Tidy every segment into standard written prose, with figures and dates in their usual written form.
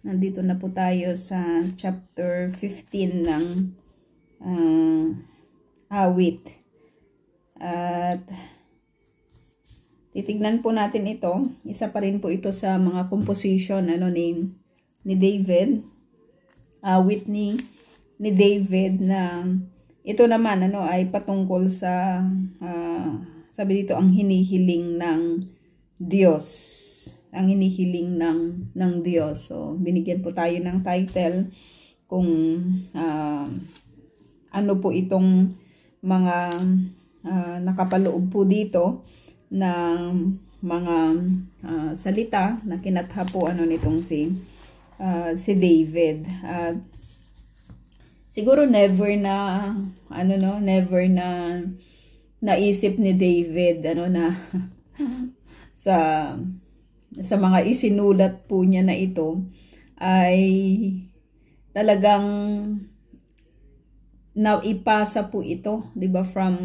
Nandito na po tayo sa chapter 15 ng awit. At titignan po natin ito. Isa pa rin po ito sa mga composition ni David. Awit ni David na ito naman ay patungkol sa sabi dito ang hinihiling ng Diyos. Ang hinihiling ng Diyos. So, binigyan po tayo ng title kung ano po itong mga nakapaloob po dito ng mga salita na kinatha po nitong si David. At siguro never na naisip ni David na sa mga isinulat po niya na ito ay talagang naipasa po ito, 'di ba, from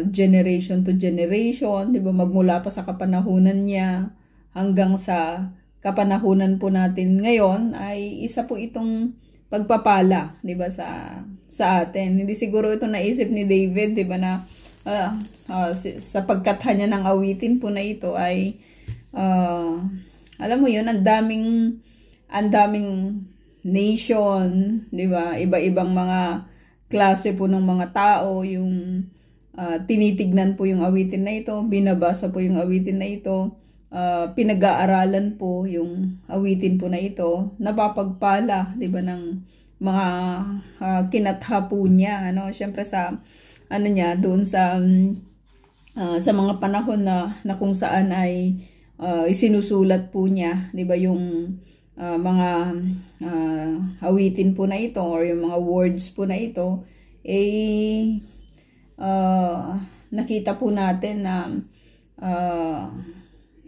generation to generation, 'di ba, magmula pa sa kapanahunan niya hanggang sa kapanahunan po natin ngayon ay isa po itong pagpapala, 'di ba, sa atin. Hindi siguro ito naisip ni David, 'di ba, na sa pagkatha niya ng awitin po na ito ay alam mo yun, ang daming nation, 'di ba? Iba-ibang mga klase po ng mga tao yung tinitignan po yung awitin na ito, binabasa po yung awitin na ito, pinag-aaralan po yung awitin po na ito, napapagpala, 'di ba, ng mga kinatha po niya, syempre sa niya doon sa mga panahon na kung saan ay isinusulat po niya, 'di ba, yung mga awitin po na ito or yung mga words po na ito nakita po natin na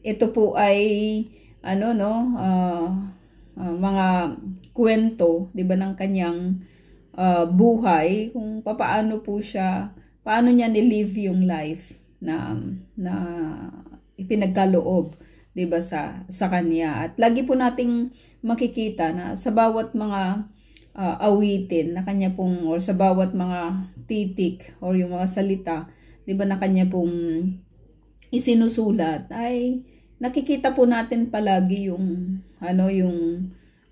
ito po ay mga kwento, 'di ba, ng kanyang buhay, kung paano niya ni-live yung life na ipinagkaloob, 'di ba, sa kanya. At lagi po nating makikita na sa bawat mga awitin na kanya pong, or sa bawat mga titik or yung mga salita, 'di ba, na kanya pong isinusulat, ay nakikita po natin palagi yung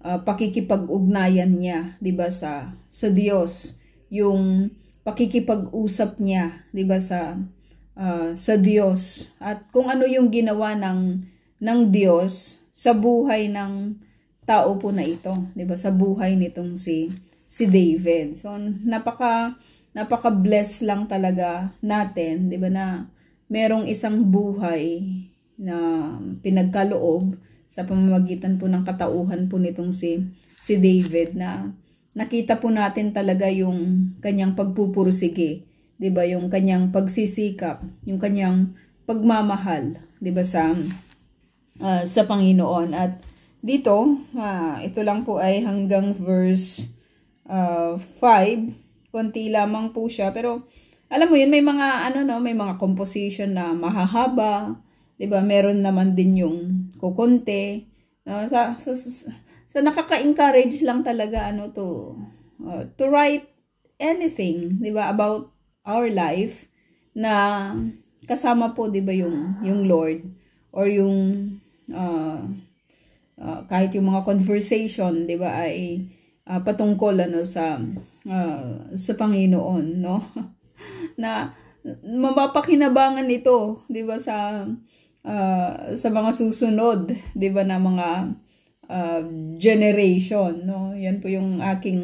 pakikipag-ugnayan niya, 'di ba, sa Diyos, yung pakikipag-usap niya, 'di ba, sa Diyos, at kung ano yung ginawa ng Diyos sa buhay ng tao po na ito, 'di ba, sa buhay nitong si David. So napaka-bless lang talaga natin, 'di ba, na merong isang buhay na pinagkaloob sa pamamagitan po ng katauhan po nitong si David, na nakita po natin talaga yung kanyang pagpupursige, 'di ba, yung kanyang pagsisikap, yung kanyang pagmamahal, 'di ba, sa Panginoon. At dito, ito lang po ay hanggang verse 5, konti lamang po siya, pero alam mo yun, may mga may mga composition na mahahaba, 'di ba? Meron naman din yung kukonte. So nakaka-encourage lang talaga to write anything, 'di ba, about our life na kasama po, 'di ba, yung Lord, or yung kahit yung mga conversation, 'di ba, ay patungkol sa Panginoon, no? Na mapapakinabangan ito, 'di ba, sa mga susunod, 'di ba, na mga generation, no? Yan po yung aking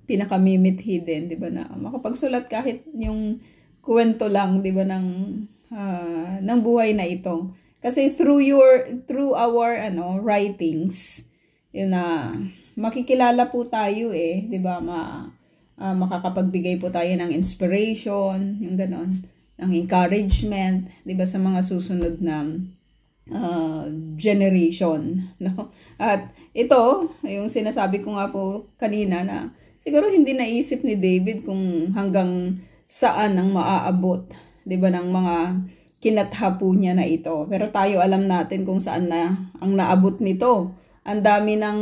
pinakamimithi din, 'di ba, na makapagsulat kahit yung kwento lang, 'di ba, ng buhay na ito. Kasi through our writings, yun na makikilala po tayo, 'di ba, makakapagbigay po tayo ng inspiration, yung ganon, ng encouragement, 'di ba, sa mga susunod na generation, no? At ito, yung sinasabi ko nga po kanina, na siguro hindi naisip ni David kung hanggang saan ang maaabot, 'di ba, ng mga kinatha po niya na ito. Pero tayo alam natin kung saan na ang naabot nito, ang dami ng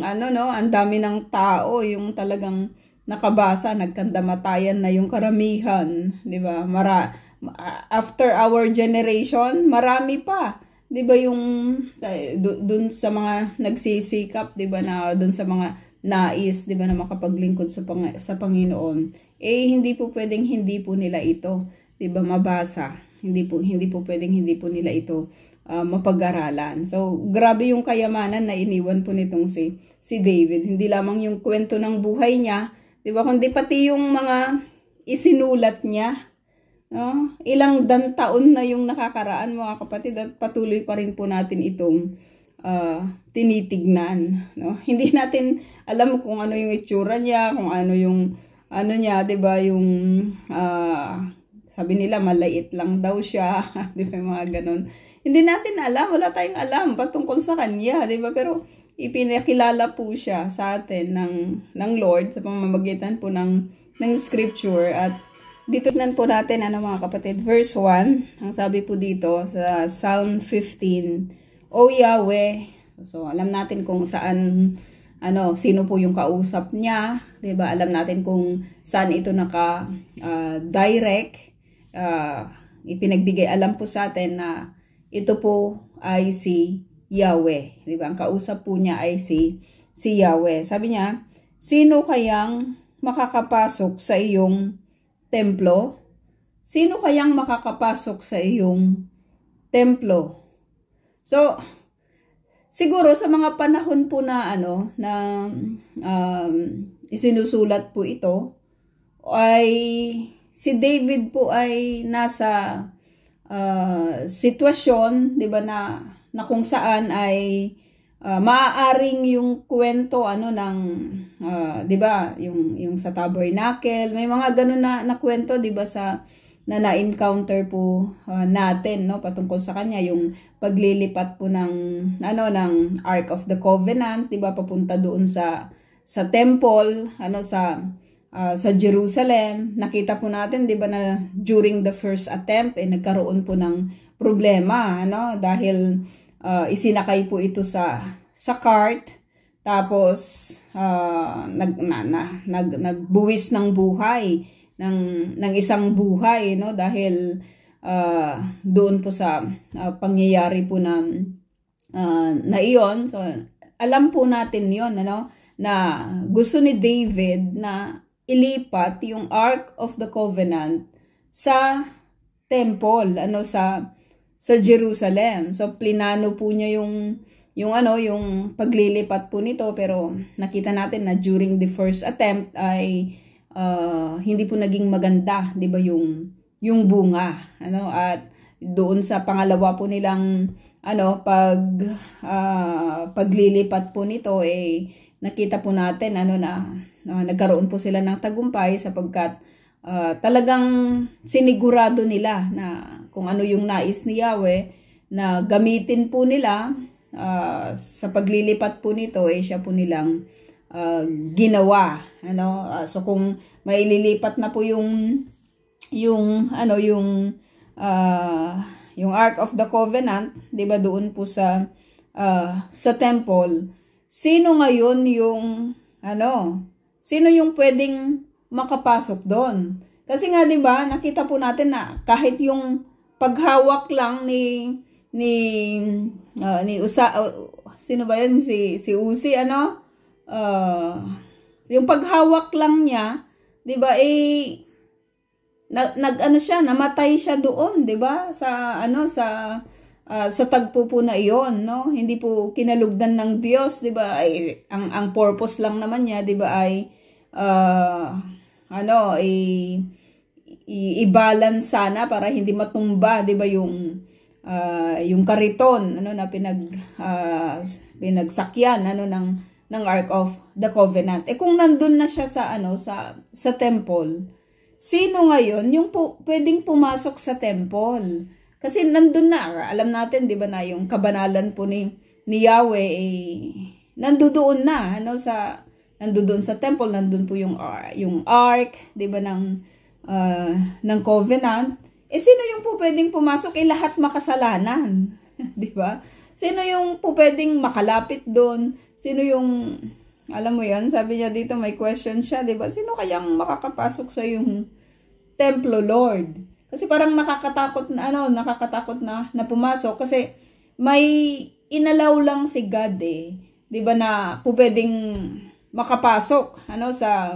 ano no, ang dami ng tao yung talagang nakabasa, nagkandamatayan na yung karamihan, 'di ba? After our generation, marami pa, 'di ba, yung dun sa mga nagsisikap, 'di ba, na dun sa mga nais, 'di ba, na makapaglingkod sa Panginoon. Hindi po pwedeng hindi po nila ito, 'di ba, mabasa. Hindi po pwedeng hindi po nila ito mapag-aralan. So, grabe yung kayamanan na iniwan po nitong si David. Hindi lamang yung kwento ng buhay niya, 'di ba, kundi pati yung mga isinulat niya. No? Ilang taon na yung nakakaraan, mga kapatid, at patuloy pa rin po natin itong tinitignan. No? Hindi natin alam kung ano yung itsura niya, kung ano yung ano niya, 'di ba, yung sabi nila maliit lang daw siya, 'di ba, mga ganun. Hindi natin alam, wala tayong alam patungkol sa kanya, 'di ba? Pero ipinakilala po siya sa atin ng Lord sa pamamagitan po ng scripture. At dito nan po natin, ano, mga kapatid, verse 1, ang sabi po dito sa Psalm 15, O Yahweh. So alam natin kung saan, ano, sino po yung kausap niya, 'di ba? Alam natin kung saan ito direct, ipinagbigay alam po sa atin na ito po ay si Yahweh, 'di ba? Ang kausap po niya ay si Yahweh. Sabi niya, sino kayang makakapasok sa iyong templo? Sino kayang makakapasok sa iyong templo? So, siguro sa mga panahon po na isinusulat po ito, ay si David po ay nasa sitwasyon, 'di ba, na kung saan ay maaaring yung kwento ng 'di ba, yung sa tabernacle, may mga ganun na kwento, 'di ba, na na-encounter po natin, no, patungkol sa kanya, yung paglilipat po ng Ark of the Covenant, 'di ba, papunta doon sa temple, sa Jerusalem. Nakita po natin, 'di ba, na during the first attempt nagkaroon po ng problema, dahil isinakay po ito sa cart, tapos nagbuwis ng buhay ng isang buhay, dahil doon po sa pangyayari po na iyon. So alam po natin 'yon, na gusto ni David na ilipat yung Ark of the Covenant sa temple, sa Jerusalem. So plinano po niya yung paglilipat po nito, pero nakita natin na during the first attempt ay hindi po naging maganda, 'di ba, yung bunga, at doon sa pangalawa po nilang paglilipat po nito, nakita po natin nagkaroon po sila ng tagumpay, sapagkat talagang sinigurado nila na kung ano yung nais ni Yahweh na gamitin po nila sa paglilipat po nito, siya po nilang ginawa, so kung maililipat na po yung Ark of the Covenant, 'di ba, doon po sa temple, sino ngayon sino yung pwedeng makapasok doon? Kasi nga, 'di ba, nakita po natin na kahit yung paghawak lang ni sino ba yun, si Uzi, yung paghawak lang niya, 'di ba, namatay siya doon, 'di ba, sa tagpo po na iyon, hindi po kinalugdan ng Diyos, 'di ba? Ang purpose lang naman niya, 'di ba, ay i-balance sana para hindi matumba, 'di ba, yung kariton na pinagsakyan ng Ark of the Covenant. Kung nandun na siya sa temple, sino ngayon yung pwedeng pumasok sa temple? Kasi nandun na, alam natin, 'di ba, na yung kabanalan po ni Yahweh nandoon na, nandoon sa temple, nandun po yung ark, 'di ba, ng covenant. Sino yung po pwedeng pumasok? Lahat makasalanan, 'di ba? Sino yung po pwedeng makalapit doon? Sino yung, alam mo yan, sabi niya dito, may question siya, di ba? Sino kayang makakapasok sa yung templo, Lord? Kasi parang nakakatakot na pumasok kasi may inalaw lang si God eh. 'Di ba na po pwedeng makapasok sa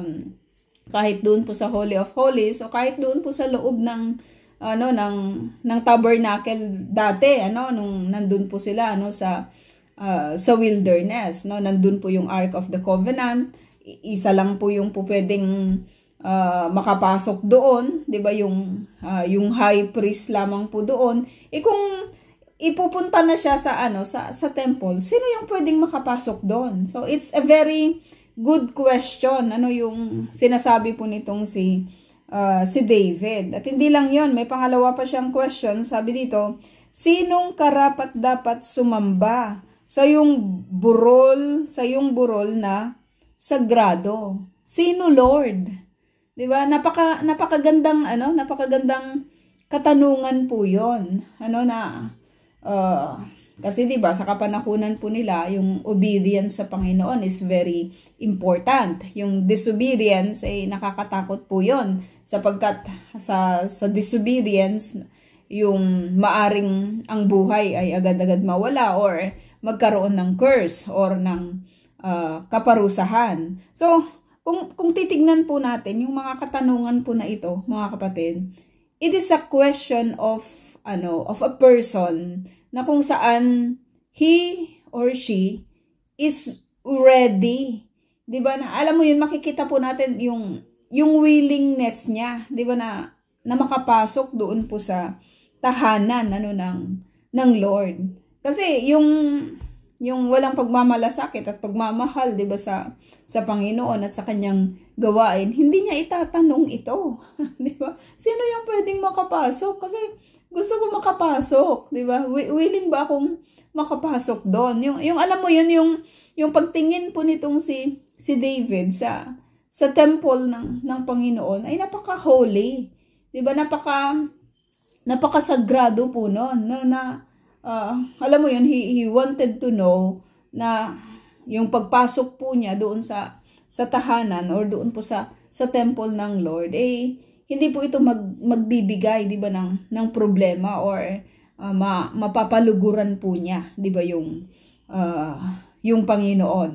kahit doon po sa Holy of Holies o kahit doon po sa loob ng ng tabernacle dati nung nandun po sila sa wilderness nandun po yung Ark of the Covenant. Isa lang po yung po pwedeng makapasok doon, 'di ba, yung high priest lamang po doon. Kung ipupunta na siya sa temple, sino yung pwedeng makapasok doon? So it's a very good question. Ano yung sinasabi po nitong si David? At hindi lang 'yon, may pangalawa pa siyang question. Sabi dito, sinong karapat dapat sumamba sa yung burol na sagrado? Sino, Lord? 'Di ba? Napakagandang katanungan po 'yon. Kasi 'di ba sa kapanahunan po nila, yung obedience sa Panginoon is very important. Yung disobedience ay nakakatakot po 'yon sapagkat sa disobedience yung maaring ang buhay ay agad-agad mawala or magkaroon ng curse or ng kaparusahan. So kung titignan po natin yung mga katanungan po na ito, mga kapatid, it is a question of a person na kung saan he or she is ready. 'Di ba? Na alam mo yun, makikita po natin yung willingness niya, 'di ba, na makapasok doon po sa tahanan ng Lord. Kasi yung walang pagmamalasakit at pagmamahal, 'di ba, sa Panginoon at sa kanyang gawain, hindi niya itatanong ito, 'di ba? Sino yung pwedeng makapasok? Kasi gusto ko makapasok, 'di ba? Willing ba akong makapasok doon? Yung alam mo yun, yung pagtingin po nitong si David sa temple ng Panginoon ay napaka-holy, 'di ba? Napaka-sagrado po noon, alam mo yun, he wanted to know na yung pagpasok po niya doon sa tahanan or doon po sa temple ng Lord, hindi po ito magbibigay, 'di ba, ng problema or mapapaluguran po niya, 'di ba, yung Panginoon,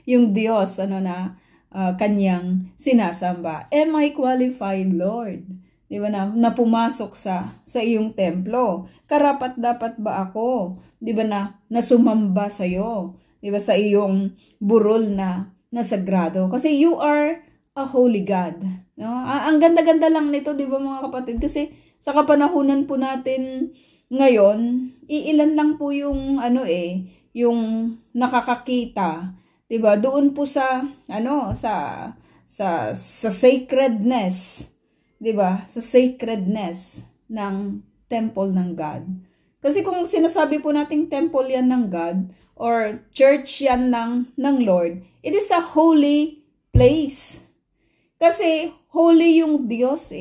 yung Diyos na kanyang sinasamba. Am I qualified, Lord? 'Di ba, na pumasok sa iyong templo? Karapat dapat ba ako, 'di ba, na sumamba sa iyo, 'di ba, sa iyong burol na sagrado? Kasi you are a holy God. No? Ang ganda-ganda lang nito, 'di ba, mga kapatid? Kasi sa kapanahunan po natin ngayon, iilan lang po yung yung nakakakita, 'di ba? Doon po sa sacredness, 'di ba? Sa sacredness ng temple ng God. Kasi kung sinasabi po nating temple yan ng God or church yan ng Lord, it is a holy place. Kasi holy yung Diyos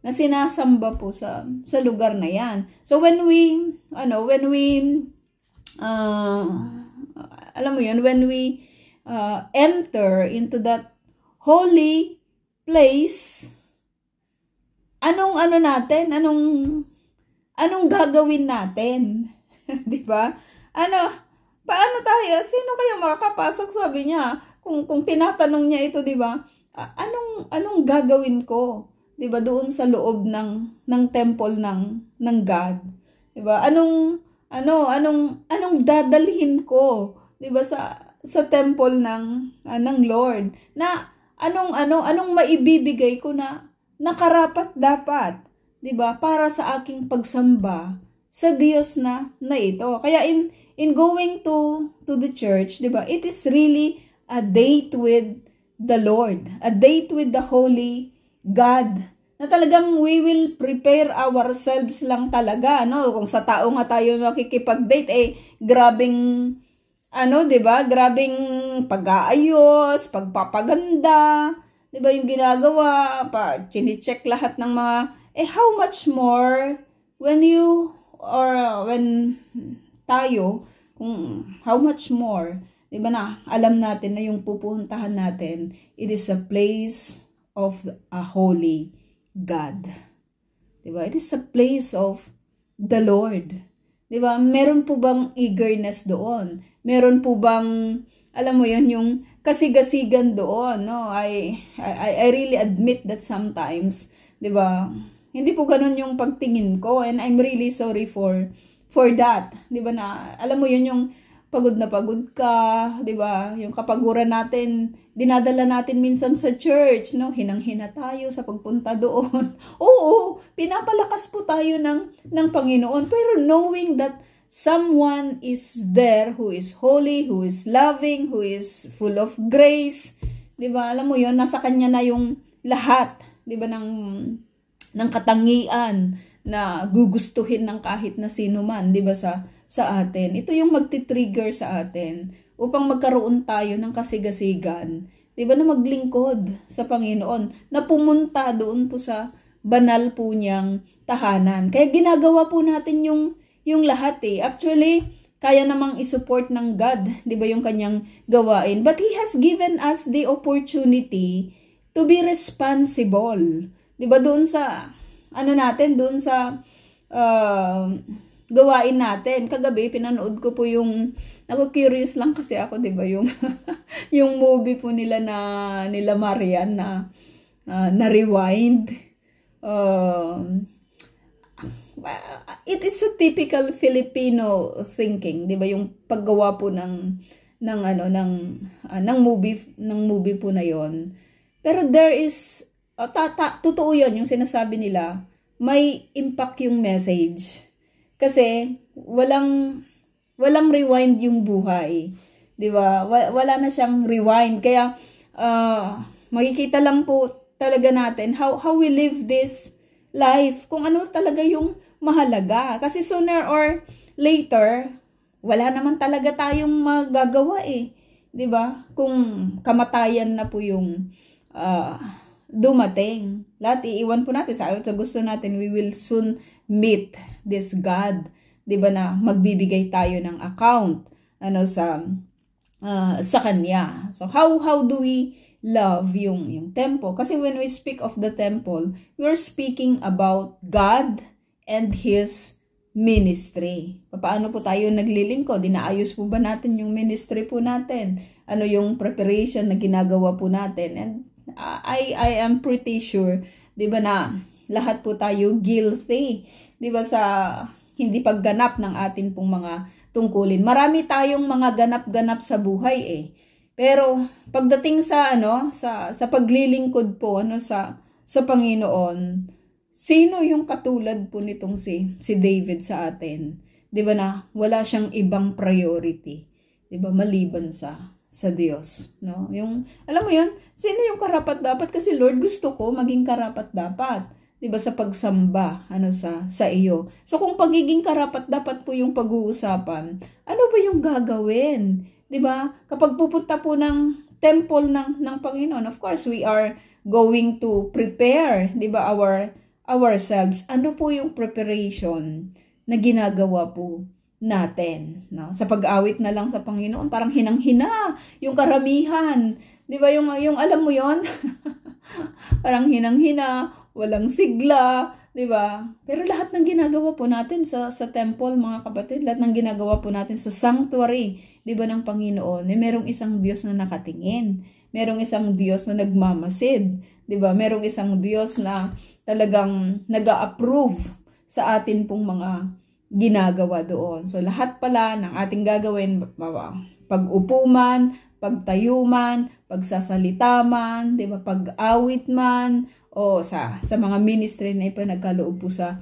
na sinasamba po sa lugar na yan. So when we enter into that holy place, anong gagawin natin? 'Di ba? Paano tayo? Sino kaya makakapasok, sabi niya? Kung tinatanong niya ito, 'di ba? Anong gagawin ko? 'Di ba, doon sa loob ng temple ng God? 'Di ba? Anong dadalhin ko, 'di ba, sa temple ng Lord? Na anong maibibigay ko na nakarapat dapat, 'di ba, para sa aking pagsamba sa Diyos na ito. Kaya in going to the church, 'di ba, it is really a date with the Lord, a date with the holy God. Na talagang we will prepare ourselves lang talaga, Kung sa tao nga tayo makikipag-date, grabing 'di ba? Grabing pag-aayos, pagpapaganda, 'di ba, yung ginagawa, chine-check lahat ng mga how much more when tayo, kung how much more, 'di ba na alam natin na yung pupuntahan natin, it is a place of a holy God. 'Di ba? It is a place of the Lord. 'Di ba? Meron po bang eagerness doon? Meron po bang, alam mo 'yun, yung kasigasigan doon, no? I really admit that sometimes, 'di ba? Hindi po ganoon yung pagtingin ko, and I'm really sorry for that. 'Di ba na alam mo 'yun, yung pagod na pagod ka, 'di ba? Yung kapaguran natin, dinadala natin minsan sa church, no? Hinang-hina tayo sa pagpunta doon. Oo, pinapalakas po tayo ng Panginoon, pero knowing that someone is there who is holy, who is loving, who is full of grace, 'di ba? Alam mo 'yon, nasa kanya na yung lahat, 'di ba, ng katangian na gugustuhin ng kahit na sino man, 'di ba, sa atin. Ito yung magti-trigger sa atin upang magkaroon tayo ng kasigasigan, 'di ba, na maglingkod sa Panginoon, na pumunta doon po sa banal po niyang tahanan. Kaya ginagawa po natin yung lahat eh. Actually, kaya namang isupport ng God, 'di ba, yung kanyang gawain. But He has given us the opportunity to be responsible. 'Di ba, doon sa doon sa gawain natin. Kagabi pinanood ko po yung, curious lang kasi ako, 'di ba, yung yung movie po nila Marian na rewind. It is a typical Filipino thinking, 'di ba, yung paggawa po ng movie po na 'yon. Pero there is totoo 'yon, yung sinasabi nila, may impact yung message. Kasi walang rewind yung buhay, 'di ba? Wala na siyang rewind. Kaya makikita lang po talaga natin how we live this life, kung ano talaga yung mahalaga. Kasi sooner or later, wala naman talaga tayong magagawa eh, 'di ba? Kung kamatayan na po yung dumating, lahat iiwan po natin sa gusto natin. We will soon meet this God, 'di ba, na magbibigay tayo ng account sa kanya. So how do we love yung temple? Kasi when we speak of the temple, we're speaking about God and His ministry. Paano po tayo naglilingkod? Dinaayos po ba natin yung ministry po natin? Ano yung preparation na ginagawa po natin? And I am pretty sure, 'di ba, na lahat po tayo guilty, 'di ba, sa hindi pagganap ng atin pong mga tungkulin. Marami tayong mga ganap-ganap sa buhay eh. Pero pagdating sa sa paglilingkod po sa Panginoon, sino yung katulad po nitong si David sa atin? 'Di ba, na wala siyang ibang priority, 'di ba, maliban sa Diyos, no? Yung alam mo 'yun, sino yung karapat-dapat? Kasi Lord, gusto ko maging karapat-dapat, 'di ba, sa pagsamba sa iyo. So kung pagiging karapat-dapat po yung pag-uusapan, ano ba yung gagawin? 'Di ba? Kapag pupunta po ng temple ng Panginoon, of course we are going to prepare, 'di ba, ourselves. Ano po yung preparation na ginagawa po natin, no? Sa pag-awit na lang sa Panginoon, parang hinang-hina yung karamihan, 'di ba, yung alam mo 'yon? Parang hinang-hina, walang sigla, 'di ba? Pero lahat ng ginagawa po natin sa temple, mga kapatid, lahat ng ginagawa po natin sa sanctuary, 'di ba, ng Panginoon, merong isang Diyos na nakatingin. Merong isang Diyos na nagmamasid, 'di ba? Merong isang Diyos na talagang nag-a-approve sa atin pong mga ginagawa doon. So lahat pala ng ating gagawin, pag-upo man, pagtayo man, pagsasalita man, 'di ba, pag-awit man, o sa mga ministry na ipinagkaloob po sa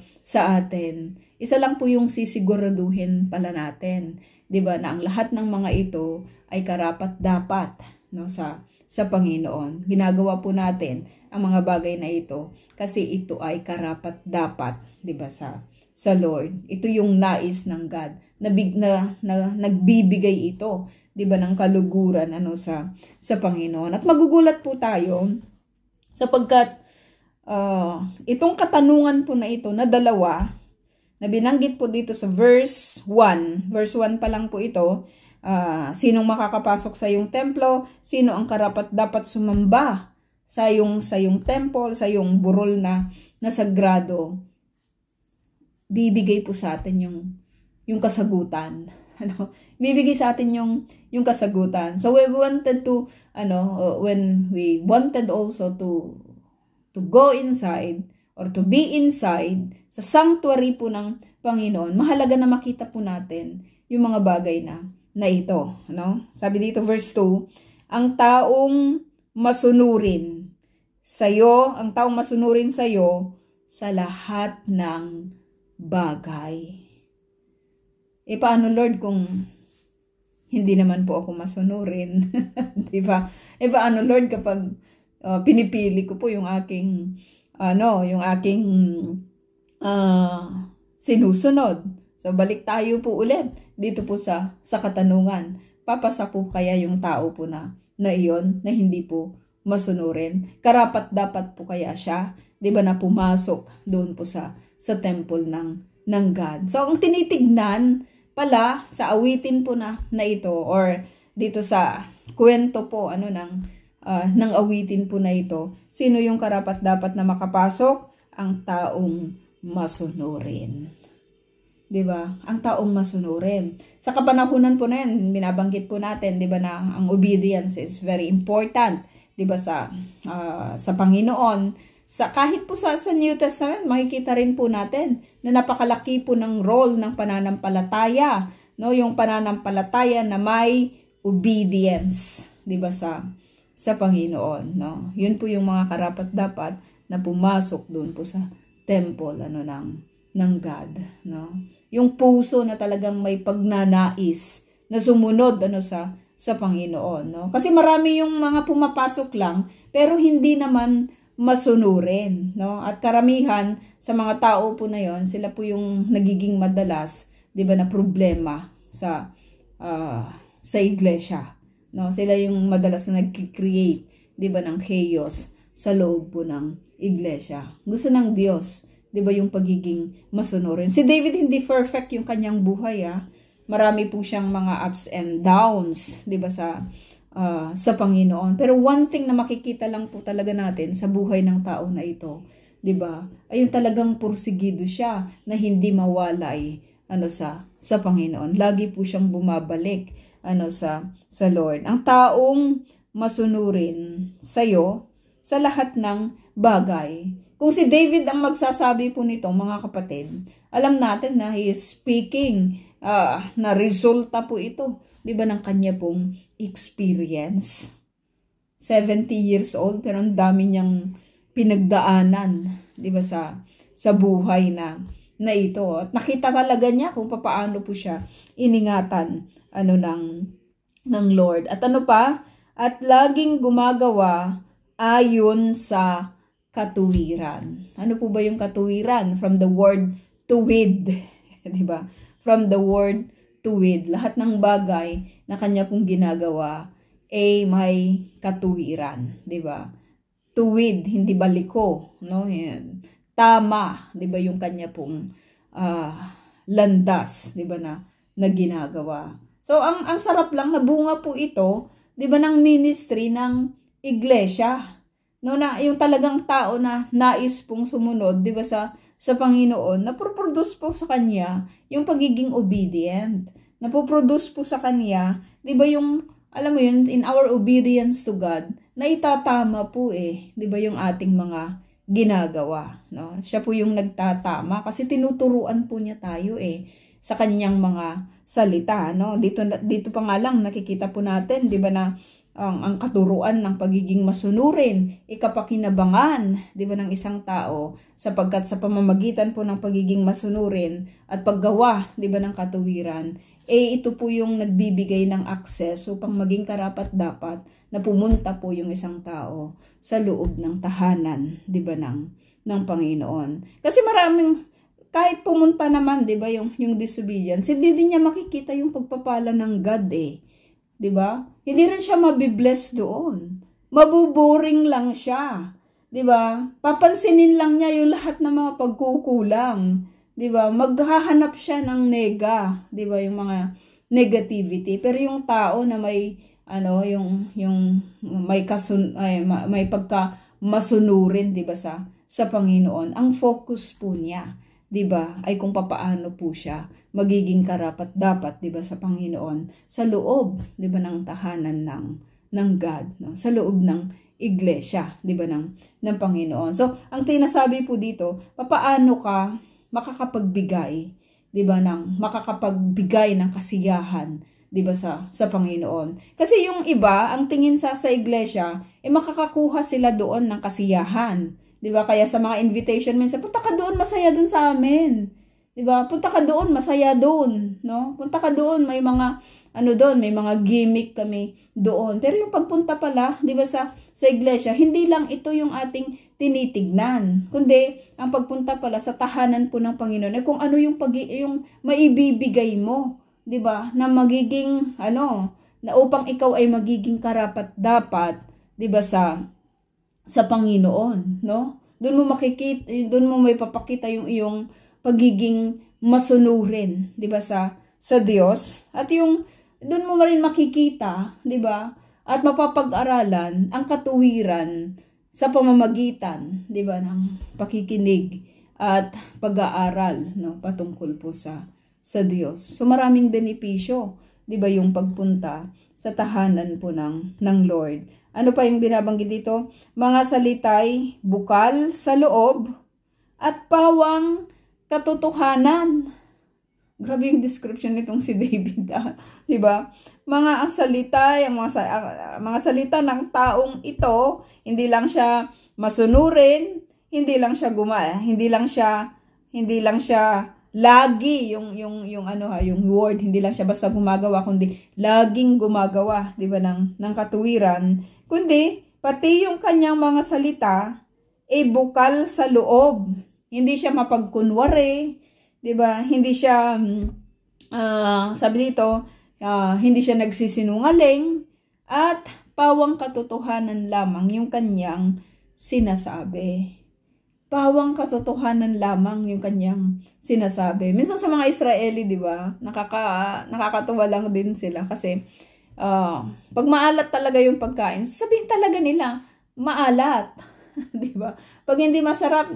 atin. Isa lang po yung sisiguraduhin pala natin, 'di ba, na ang lahat ng mga ito ay karapat-dapat, no, sa Panginoon. Ginagawa po natin ang mga bagay na ito kasi ito ay karapat-dapat, 'di ba, sa Lord. Ito yung nais ng God na nagbibigay ito, 'di ba, ng kaluguran sa Panginoon. At magugulat po tayo sapagkat itong katanungan po na ito na dalawa, na binanggit po dito sa verse 1. Verse 1 pa lang po ito. Sinong makakapasok sa iyong templo? Sino ang karapat dapat sumamba sa iyong temple, sa iyong burol na sagrado? Bibigay po sa atin yung kasagutan. Bibigay sa atin yung kasagutan. So we wanted to when we wanted also to go inside or to be inside sa sanctuary po ng Panginoon, mahalaga na makita po natin yung mga bagay na ito, Sabi dito verse 2, ang taong masunurin sa'yo sa lahat ng bagay. Paano Lord kung hindi naman po ako masunurin? Di ba? Paano Lord kapag pinipili ko po yung aking sinusunod? So balik tayo po ulit dito po sa katanungan. Papasa po kaya yung tao po na iyon na hindi po masunurin? Karapat dapat po kaya siya, 'di ba, na pumasok doon po sa temple ng God. So ang tinitignan pala sa awitin po na ito, or dito sa kwento po ng awitin po na ito, sino yung karapat dapat na makapasok? Ang taong masunurin. 'Di ba? Ang taong masunurin. Sa kapanahunan po na yan, binabanggit po natin, 'di ba, na ang obedience is very important, 'di ba, sa Panginoon. Kahit po sa New Testament, makikita rin po natin na napakalaki po ng role ng pananampalataya, yung pananampalataya na may obedience, 'di ba, sa Panginoon, Yun po yung mga karapat dapat na pumasok doon po sa temple ng God, Yung puso na talagang may pagnanais na sumunod sa Panginoon, Kasi marami yung mga pumapasok lang pero hindi naman masunurin, At karamihan sa mga tao po na yon, sila po yung nagiging madalas, 'di ba, na problema sa iglesia, Sila yung madalas na nagki-create, 'di ba, ng chaos sa loob po ng iglesia. Gusto ng Diyos, 'di ba, yung pagiging masunurin. Si David hindi perfect yung kanyang buhay, Marami po siyang mga ups and downs, 'di ba, sa Panginoon. Pero one thing na makikita lang po talaga natin sa buhay ng tao na ito, 'di ba? Ayun, talagang pursigido siya na hindi mawalay sa Panginoon. Lagi po siyang bumabalik sa Lord. Ang taong masunurin sa'yo sa lahat ng bagay. Kung si David ang magsasabi po nito, mga kapatid, alam natin na he is speaking, na resulta po ito, 'di ba, ng kanya pong experience. 70 years old, pero ang dami niyang pinagdaanan, 'di ba, sa buhay na ito. At nakita talaga niya kung paano po siya iningatan ng Lord. At at laging gumagawa ayon sa katuwiran. Ano po ba yung katuwiran? From the word tuwid, 'di ba? From the word tuwid. Lahat ng bagay na kanya pong ginagawa may katuwiran, 'di ba? Tuwid, hindi baliko, Yan. Tama, 'di ba, yung kanya pong landas, 'di ba, na ginagawa. So ang sarap lang na bunga po ito, 'di ba, ng ministry ng iglesia. Na yung talagang tao na nais pong sumunod, 'di ba, sa Panginoon, napoproduce po sa kanya yung pagiging obedient. Napoproduce po sa kanya, 'di ba, yung alam mo yun, in our obedience to God, na itatama po 'di ba, yung ating mga ginagawa, Siya po yung nagtatama kasi tinuturuan po niya tayo sa kanyang mga salita, Dito pa nga lang nakikita po natin, 'di ba, na ang katuruan ng pagiging masunurin, ikapakinabangan, 'di ba, ng isang tao, sapagkat sa pamamagitan po ng pagiging masunurin at paggawa, 'di ba, ng katuwiran, ito po yung nagbibigay ng access upang maging karapat-dapat na pumunta po yung isang tao sa loob ng tahanan, 'di ba, ng Panginoon. Kasi maraming, kahit pumunta naman, 'di ba, yung disobedience, hindi din niya makikita yung pagpapala ng God, 'di ba? Hindi rin siya mabibless doon. Mabuboring lang siya, 'di ba? Papansinin lang niya yung lahat ng mga pagkukulang, 'di ba? Maghahanap siya ng nega, 'di ba? Yung mga negativity. Pero yung tao na may yung may pagka masunurin, 'di ba, sa Panginoon, ang focus po niya, 'di ba, ay kung papaano po siya magiging karapat-dapat, 'di ba, sa Panginoon, sa loob, 'di ba, ng tahanan ng God, no? Sa loob ng iglesia, 'di ba, ng Panginoon. So, ang tinasabi po dito, papaano ka makakapagbigay, 'di ba, makakapagbigay ng kasiyahan, 'di ba, sa Panginoon. Kasi yung iba, ang tingin sa iglesia, makakakuha sila doon ng kasiyahan, 'di ba? Kaya sa mga invitation minsan, punta ka doon, masaya doon sa amin. 'Di ba? Punta ka doon, masaya doon, no? Punta ka doon, may mga doon, may mga gimmick kami doon. Pero yung pagpunta pala, 'di ba, sa iglesia, hindi lang ito yung ating tinitignan, kundi ang pagpunta pala sa tahanan po ng Panginoon ay kung ano yung maibibigay mo, 'di ba? Na magiging na upang ikaw ay magiging karapat-dapat, 'di ba, sa Panginoon, no? Doon mo may papakita yung iyong pagiging masunurin, 'di ba, sa Diyos, at yung doon mo rin makikita, 'di ba, at mapapag-aralan ang katuwiran sa pamamagitan, 'di ba, ng pakikinig at pag-aaral, no, patungkol po sa Diyos. So maraming benepisyo, 'di ba, yung pagpunta sa tahanan po ng Lord. Ano pa yung binabanggit dito? Mga salitay bukal sa loob at pawang katotohanan. Grabe yung description nitong si David, 'di ba? Mga salita, mga salita ng taong ito, hindi lang siya masunurin, hindi lang siya lagi yung word, hindi lang siya basta gumagawa, kundi laging gumagawa, 'di ba, ng katuwiran, kundi pati yung kanyang mga salita bukal sa loob. Hindi siya mapagkunwari, 'di ba? Hindi siya sabi dito, hindi siya nagsisinungaling, at pawang katotohanan lamang yung kanyang sinasabi. Pawang katotohanan lamang yung kanyang sinasabi. Minsan sa mga Israeli, 'di ba? Nakakatuwa lang din sila kasi pag maalat talaga yung pagkain, sabihin talaga nila maalat. 'Di ba? Pag hindi masarap,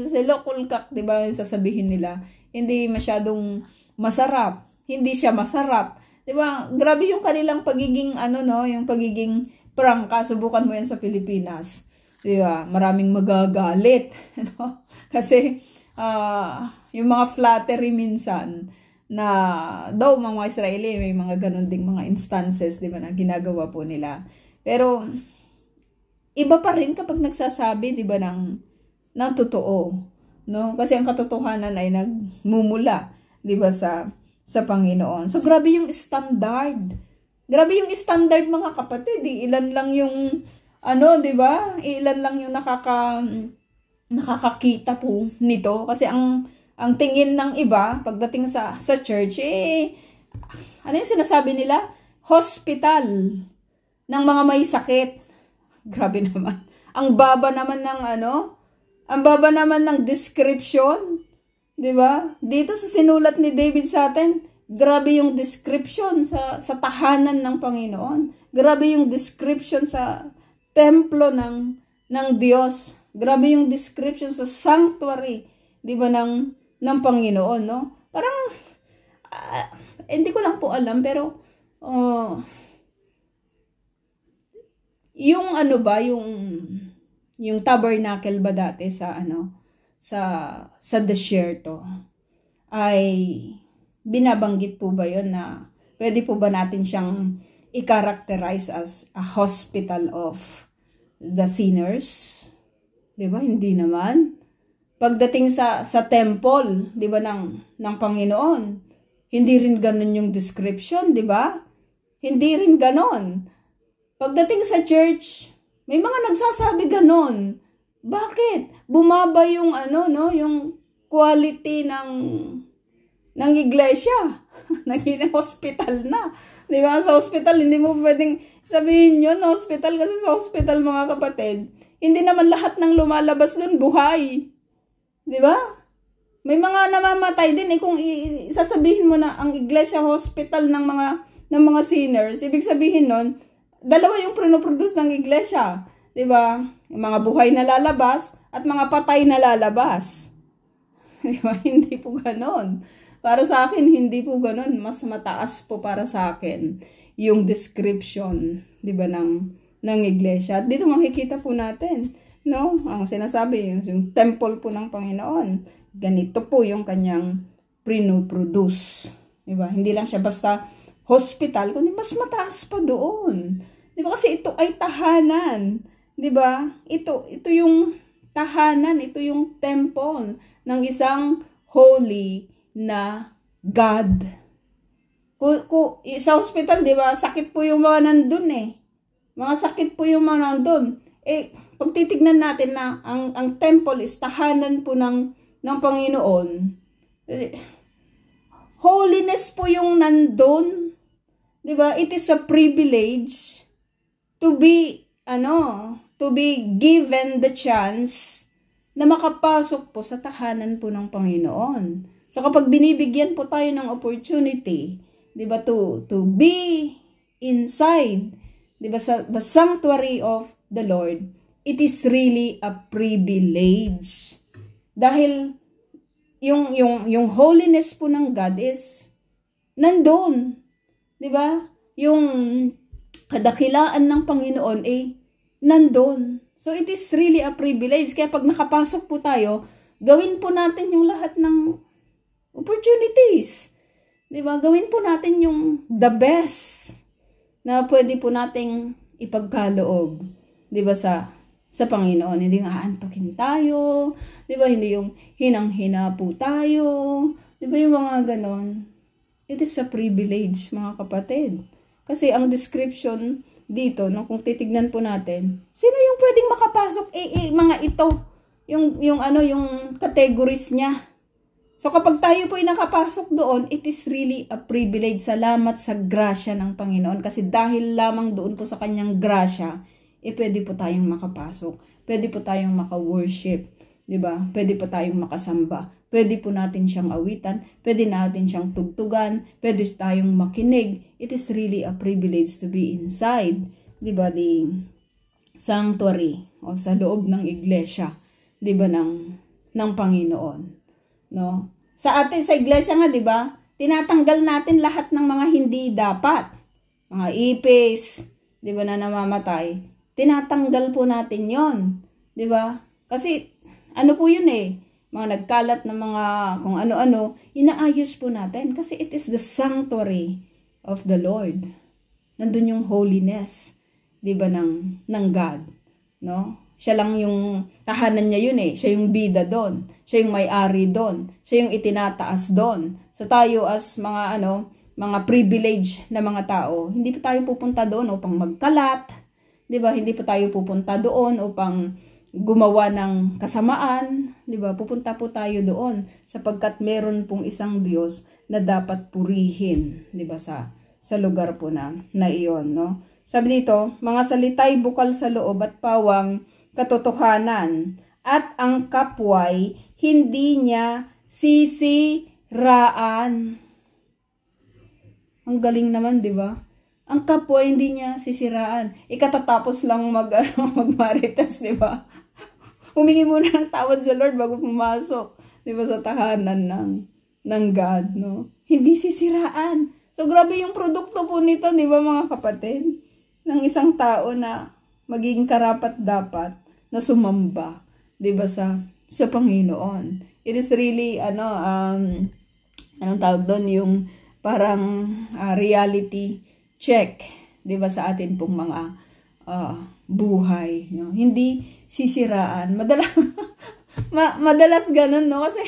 silokulkak, 'di ba? Sasabihin nila, hindi masyadong masarap, hindi siya masarap. 'Di ba? Grabe yung kanilang pagiging yung pagiging prangka. Subukan mo 'yan sa Pilipinas. 'Di ba? Maraming magagalit, no? Kasi yung mga flattery minsan na daw mga Israeli, may mga ganun ding mga instances, 'di ba, na ginagawa po nila. Pero iba pa rin kapag nagsasabi, 'di ba, ng totoo, no? Kasi ang katotohanan ay nagmumula, 'di ba, sa Panginoon. So grabe yung standard. Grabe yung standard, mga kapatid. Ilan lang yung 'di ba? Ilan lang yung nakakakita po nito, kasi ang tingin ng iba pagdating sa church, ano yung sinasabi nila? Hospital ng mga may sakit. Grabe naman. Ang baba naman ng description, 'di ba? Dito sa sinulat ni David sa atin, grabe yung description sa tahanan ng Panginoon. Grabe yung description sa templo ng Diyos. Grabe yung description sa sanctuary, 'di ba, ng Panginoon, no? Parang hindi ko lang po alam, pero yung yung tabernacle ba dati sa desierto, ay binabanggit po ba yun na pwede po ba natin siyang i-characterize as a hospital of the sinners? 'Di ba? Hindi naman. Pagdating sa temple, 'di ba, ng Panginoon, hindi rin ganoon yung description, 'di ba? Hindi rin ganoon. Pagdating sa church, may mga nagsasabi ganoon. Bakit? Bumaba yung yung quality ng iglesia. Naging hospital na. 'Di ba? Sa hospital, hindi mo pwedeng sabihin yun hospital, kasi sa hospital, mga kapatid, hindi naman lahat ng lumalabas doon buhay. 'Di ba? May mga namamatay din eh kung sasabihin mo na ang iglesia hospital ng mga sinners, ibig sabihin nun, dalawa yung pinoproduce ng iglesia, 'di ba? Yung mga buhay na lalabas at mga patay na lalabas. 'Di ba? Hindi po ganoon. Para sa akin, hindi po ganoon. Mas mataas po para sa akin yung description, 'di ba, ng iglesia. At dito makikita po natin, no? Ang sinasabi, yung temple po ng Panginoon. Ganito po yung kanyang pinoproduce. 'Di ba? Hindi lang siya basta hospital, kundi mas mataas pa doon. 'Di ba? Kasi ito ay tahanan. 'Di ba? Ito yung tahanan, ito yung temple ng isang holy na God. Sa hospital, 'di ba? Sakit po yung mga nandun eh. Mga sakit po yung mga nandun. Eh, pag titignan natin na ang temple is tahanan po ng Panginoon, holiness po yung nandun. 'Di ba? It is a privilege to be given the chance na makapasok po sa tahanan po ng Panginoon. So kapag binibigyan po tayo ng opportunity, 'di ba, to be inside, 'di ba, sa the sanctuary of the Lord, it is really a privilege. Dahil yung holiness po ng God is nandoon. 'Di ba? Yung kadakilaan ng Panginoon nandoon. So it is really a privilege. Kaya pag nakapasok po tayo, gawin po natin yung lahat ng opportunities. 'Di ba? Gawin po natin yung the best na pwede po nating ipagkaloob, 'di ba, sa Panginoon. Hindi nga aantukin tayo, 'di ba? Hindi yung hinang-hina po tayo, 'di ba, yung mga ganon. It is a privilege, mga kapatid. Kasi ang description dito, no, kung titignan po natin, sino yung pwedeng makapasok? Mga ito, yung categories niya. So kapag tayo po ay nakapasok doon, it is really a privilege. Salamat sa grasya ng Panginoon. Kasi dahil lamang doon po sa kanyang grasya, pwede po tayong makapasok. Pwede po tayong maka-worship. 'Di ba? Pwede po tayong makasamba. Pwede po natin siyang awitan. Pwede natin siyang tugtugan. Pwede tayong makinig. It is really a privilege to be inside, 'di ba, the sanctuary o sa loob ng iglesia, 'di ba, ng Panginoon, no? Sa iglesia nga, 'di ba? Tinatanggal natin lahat ng mga hindi dapat. Mga ipis, 'di ba, na namamatay. Tinatanggal po natin 'yon, 'di ba? Kasi ano po 'yun mga nagkalat na mga kung ano-ano, inaayos po natin kasi it is the sanctuary of the Lord. Nandun yung holiness, 'di ba, ng God, no? Siya lang yung tahanan niya yun Siya yung bida doon. Siya yung may-ari doon. Siya yung itinataas doon. So tayo as mga privilege na mga tao, hindi pa tayo pupunta doon upang magkalat, 'di ba? Hindi pa tayo pupunta doon upang gumawa ng kasamaan, 'di ba? Pupunta po tayo doon sapagkat meron pong isang Diyos na dapat purihin, 'di ba, sa lugar po na iyon, no? Sabi dito, mga salita'y bukal sa loob at pawang katotohanan, at ang kapway hindi niya sisiraan. Ang galing naman, 'di ba? Ang kapwa hindi niya sisiraan. Ikatatapos lang magmarites, 'di ba? Humingi muna ng tawad sa Lord bago pumasok, 'di ba, sa tahanan ng God, no? Hindi sisiraan. So grabe yung produkto po nito, 'di ba, mga kapatid? Ng isang tao na magiging karapat-dapat na sumamba, 'di ba, sa Panginoon. It is really anong tawag doon, yung parang reality check, 'di ba, sa atin pong mga buhay, no? Hindi sisiraan. Madalas ganun, no? Kasi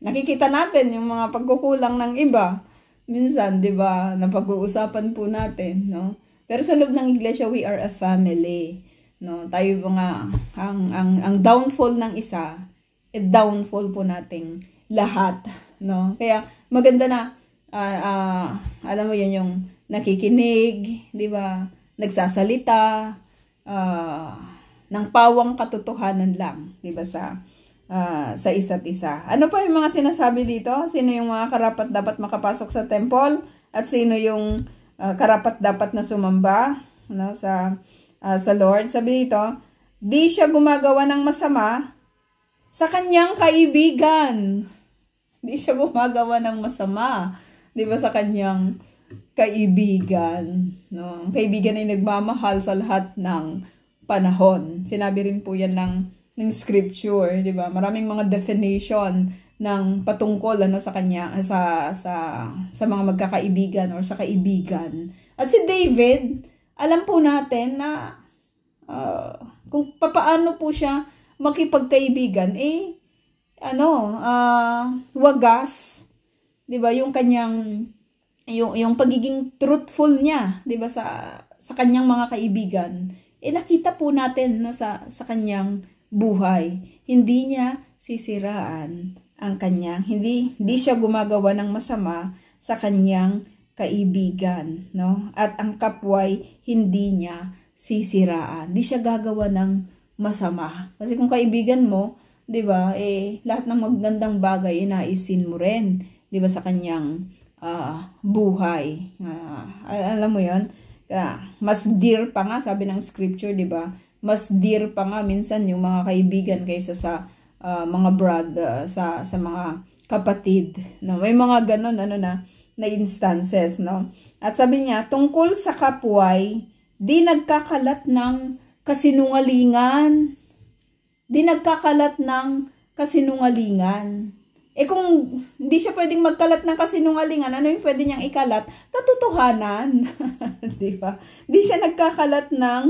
nakikita natin yung mga pagkukulang ng iba. Minsan, 'di ba, napag-uusapan po natin, no? Pero sa loob ng iglesia, we are a family, no? Tayo mga ang downfall ng isa, downfall po nating lahat, no? Kaya maganda na alam mo yun, yung nakikinig, 'di ba? Nagsasalita ng pawang katotohanan lang, 'di ba, sa sa isa't isa. Ano pa yung mga sinasabi dito? Sino yung mga karapat dapat makapasok sa temple? At sino yung karapat dapat na sumamba sa Lord? Sabi dito, di siya gumagawa ng masama sa kanyang kaibigan. Di siya gumagawa ng masama, di ba, sa kanyang kaibigan. No? Ang kaibigan ay nagmamahal sa lahat ng panahon. Sinabi rin po yan ng scripture, di ba? Maraming mga definition ng patungkol sa kanya sa mga magkakaibigan or sa kaibigan. At si David, alam po natin na kung papaano po siya makipagkaibigan, wagas, 'di ba? Yung kanyang yung pagiging truthful niya, 'di ba, sa kanyang mga kaibigan. Nakita po natin sa kanyang buhay. Hindi niya sisiraan ang kanyang, hindi siya gumagawa ng masama sa kanyang kaibigan, no? At ang kapway hindi niya sisiraan. Hindi siya gagawa ng masama. Kasi kung kaibigan mo, 'di ba? Lahat ng magandang bagay inaisin mo rin, 'di ba, sa kanyang buhay. Alam mo 'yon? Mas dear pa nga, sabi ng scripture, 'di ba? Mas dear pa nga minsan yung mga kaibigan kaysa sa mga brother, sa mga kapatid, no? May mga ganun na instances, no? At sabi niya, tungkol sa kapway, di nagkakalat ng kasinungalingan. Di nagkakalat ng kasinungalingan. Kung hindi siya pwedeng magkalat ng kasinungalingan, ano yung pwede niyang ikalat? Katotohanan. Di ba? Di siya nagkakalat ng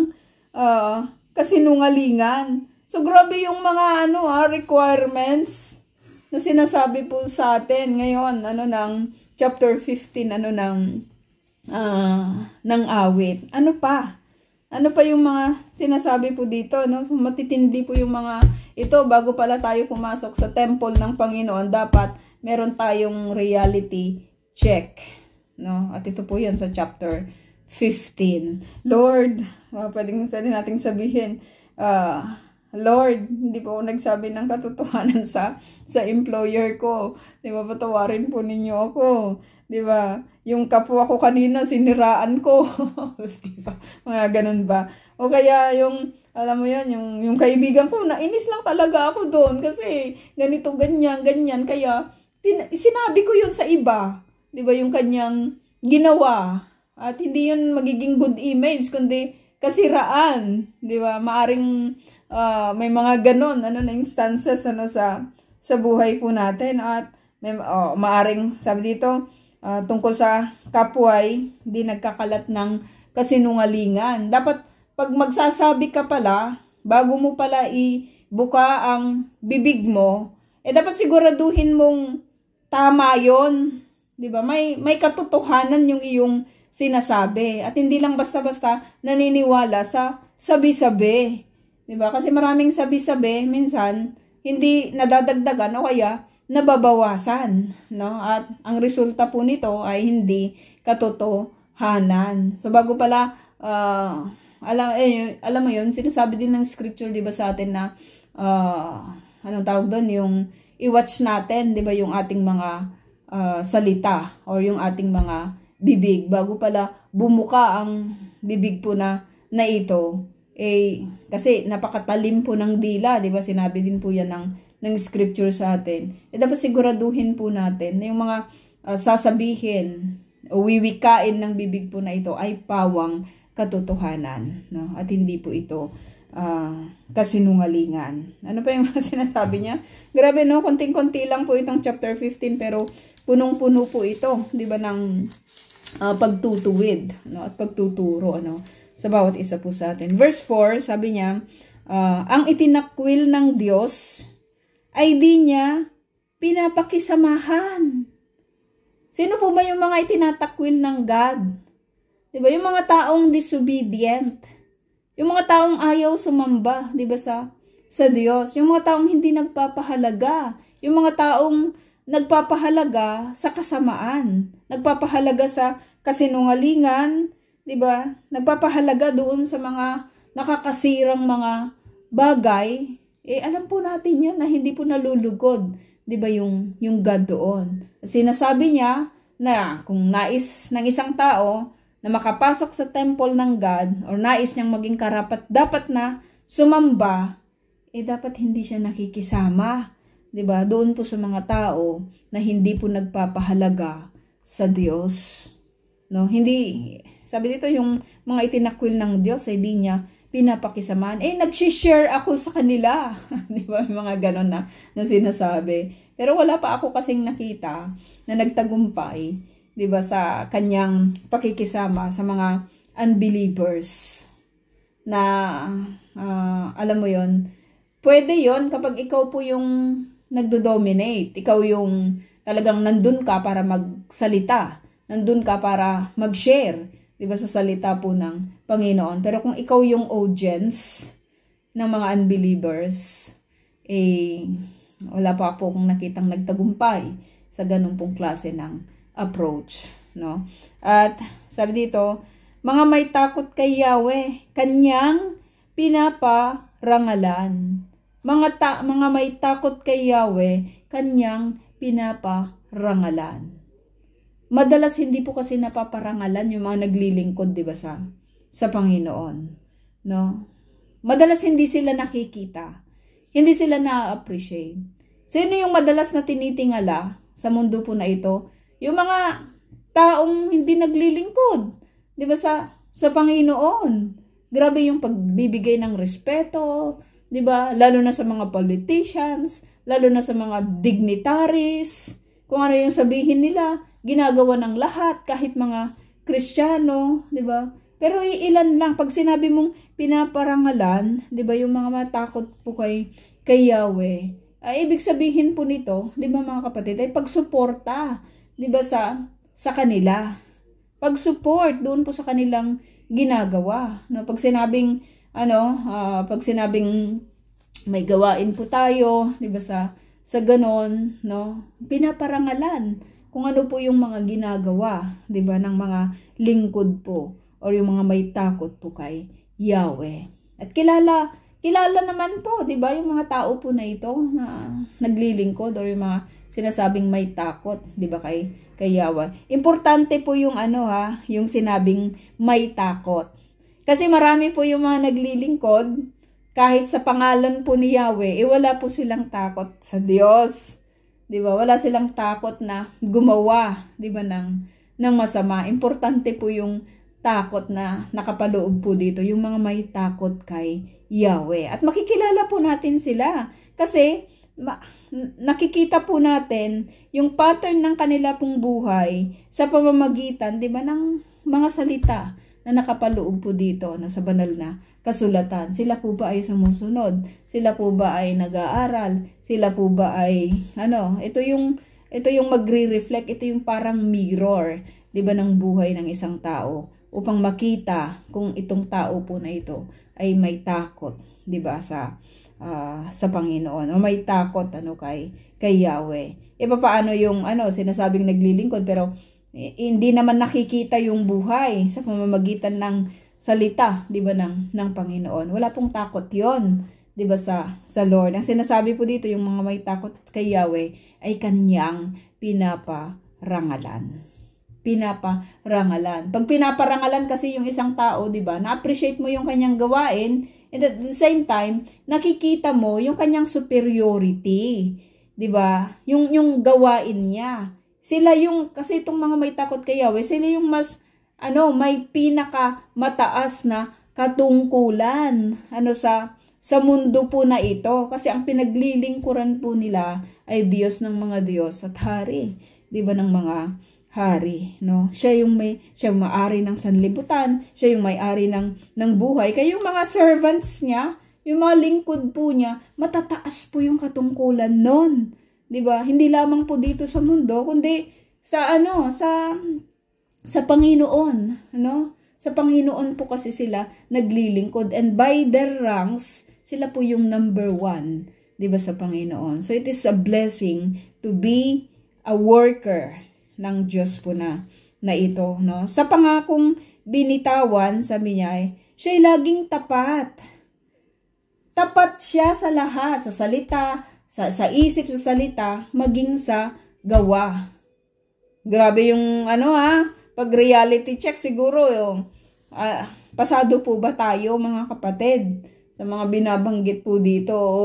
kasinungalingan. So, grabe yung mga requirements na sinasabi po sa atin ngayon, ng chapter 15, ng awit. Ano pa? Ano pa yung mga sinasabi po dito, no? So, matitindi po yung mga ito. Bago pala tayo pumasok sa temple ng Panginoon, dapat meron tayong reality check, no? At ito po yan sa chapter 15. Lord, pwede nating sabihin, Lord, hindi po ako nagsabi ng katotohanan sa employer ko. Di ba, patawarin po ninyo ako. Di ba? Yung kapwa ko kanina, siniraan ko. Di ba? Mga ganun ba? O kaya alam mo yan, yung kaibigan ko, nainis lang talaga ako doon. Kasi ganito, ganyan. Kaya, sinabi ko yun sa iba. Di ba? Yung kanyang ginawa. At hindi yun magiging good image, kundi kasiraan. Di ba? Maaring may mga ganon, na instances, sa buhay po natin. At maaring, sabi dito, tungkol sa kapway, di nagkakalat ng kasinungalingan. Dapat, pag magsasabi ka pala, bago mo pala ibuka ang bibig mo, dapat siguraduhin mong tama yon, di ba? May katotohanan yung iyong sinasabi. At hindi lang basta-basta naniniwala sa sabi-sabi. Di ba? Kasi maraming sabi-sabi, minsan, hindi nadadagdagan o kaya nababawasan, no? At ang resulta po nito ay hindi katotohanan. So bago pala alam mo 'yun, sinasabi din ng scripture, 'di ba, sa atin na anong tawag doon, yung i-watch natin, 'di ba, yung ating mga salita or yung ating mga bibig bago pala bumuka ang bibig po na ito. Kasi napakatalim po ng dila, 'di ba? Sinabi din po 'yan ng scripture sa atin. Dapat siguraduhin po natin na yung mga sasabihin o wiwikain ng bibig po na ito ay pawang katotohanan, no? At hindi po ito kasinungalingan. Ano pa yung sinasabi niya? Grabe, no? Konting-konti lang po itong chapter 15, pero punong-puno po ito, 'di ba, ng pagtutuwid, no? At pagtuturo, sa bawat isa po sa atin. Verse 4, sabi niya, ang itinakwil ng Diyos ay di niya pinapakisamahan. Sino po ba yung mga itinatakwil ng God? Diba? Yung mga taong disobedient. Yung mga taong ayaw sumamba, diba, sa Diyos. Yung mga taong hindi nagpapahalaga. Yung mga taong nagpapahalaga sa kasamaan. Nagpapahalaga sa kasinungalingan, diba? Nagpapahalaga doon sa mga nakakasirang mga bagay alam po natin yan na hindi po nalulugod, 'di ba, yung God doon. Sinasabi niya na kung nais ng isang tao na makapasok sa temple ng God or nais niyang maging karapat dapat na sumamba, dapat hindi siya nakikisama, 'di ba? Doon po sa mga tao na hindi po nagpapahalaga sa Diyos. No, hindi sabi dito yung mga itinakwil ng Diyos ay di niya pinapakisamaan. Nagsi-share ako sa kanila. 'Di ba? Mga ganon na sinasabi. Pero wala pa ako kasing nakita na nagtagumpay, 'di ba, sa kanyang pakikisama sa mga unbelievers. Na alam mo 'yon. Pwede 'yon kapag ikaw po yung nagdo-dominate. Ikaw yung talagang nandun ka para magsalita. Nandun ka para mag-share, 'di ba, sa salita po ng Panginoon. Pero kung ikaw yung audience ng mga unbelievers, wala pa po akong nakitang nagtagumpay sa ganung pong klase ng approach, no? At sabi dito, mga may takot kay Yahweh, kanyang pinaparangalan. Mga may takot kay Yahweh, kanyang pinaparangalan. Madalas hindi po kasi napaparangalan yung mga naglilingkod, 'di ba, sa Panginoon, no? Madalas hindi sila nakikita. Hindi sila na-appreciate. Sino yung madalas na tinitingala sa mundo po na ito? Yung mga taong hindi naglilingkod, 'di ba, sa Panginoon. Grabe yung pagbibigay ng respeto, 'di ba? Lalo na sa mga politicians, lalo na sa mga dignitaries. Kung ano yung sabihin nila, ginagawa ng lahat, kahit mga Kristiyano, 'di ba? Pero ilan lang pag sinabi mong pinaparangalan, 'di ba, yung mga matakot po kay Yahweh. Ibig sabihin po nito, 'di ba mga kapatid, ay pagsuporta, 'di ba, sa kanila. Pag-support doon po sa kanilang ginagawa, no? Pag sinabing may gawain po tayo, 'di ba, sa ganon, no? Pinaparangalan kung ano po yung mga ginagawa, 'di ba, ng mga lingkod po or yung mga may takot po kay Yahweh. At kilala naman po, 'di ba, yung mga tao po na ito na naglilingkod or yung mga sinasabing may takot, 'di ba, kay Yahweh. Importante po yung yung sinabing may takot. Kasi marami po yung mga naglilingkod kahit sa pangalan po ni Yahweh, wala po silang takot sa Diyos. 'Di ba? Wala silang takot na gumawa, 'di ba, ng masama. Importante po yung takot na nakapaloob po dito, yung mga may takot kay Yahweh. At makikilala po natin sila kasi nakikita po natin yung pattern ng kanila pong buhay sa pamamagitan, 'di ba, ng mga salita na nakapaloob po dito sa banal na kasulatan. Sila po ba ay sumusunod? Sila po ba ay nag-aaral? Sila po ba ay ito yung magre-reflect, ito yung parang mirror, 'di ba, ng buhay ng isang tao upang makita kung itong tao po na ito ay may takot, 'di ba, sa Panginoon, o may takot kay Yahweh. Paano yung sinasabing naglilingkod pero hindi naman nakikita yung buhay sa pamamagitan ng salita, 'di ba, ng Panginoon. Wala pong takot 'yon, 'di ba, sa Lord. Ang sinasabi po dito, yung mga may takot kay Yahweh ay kanyang pinaparangalan. Pag pinaparangalan kasi yung isang tao, 'di ba, na-appreciate mo yung kanyang gawain, and at the same time nakikita mo yung kanyang superiority, 'di ba? Yung gawain niya. Sila yung, kasi itong mga may takot kay Yahweh, sila yung mas may pinaka mataas na katungkulan sa mundo po na ito, kasi ang pinaglilingkuran po nila ay Diyos ng mga Diyos at hari, 'di ba, ng mga hari, no? Siya yung may-ari ng sanlibutan, siya yung may-ari ng buhay. Kaya yung mga servants niya, yung mga lingkod po niya, matataas po yung katungkulan nun. 'Di ba? Hindi lamang po dito sa mundo, kundi sa Panginoon, Sa Panginoon po kasi sila naglilingkod, and by their ranks, sila po yung number 1, 'di ba, sa Panginoon. So it is a blessing to be a worker ng Diyos po na ito, no? Sa pangakong binitawan, sabi niya, siya'y laging tapat. tapat siya sa lahat, sa salita, sa isip, sa salita, maging sa gawa. Grabe yung pag reality check siguro yung pasado po ba tayo mga kapatid sa mga binabanggit po dito, o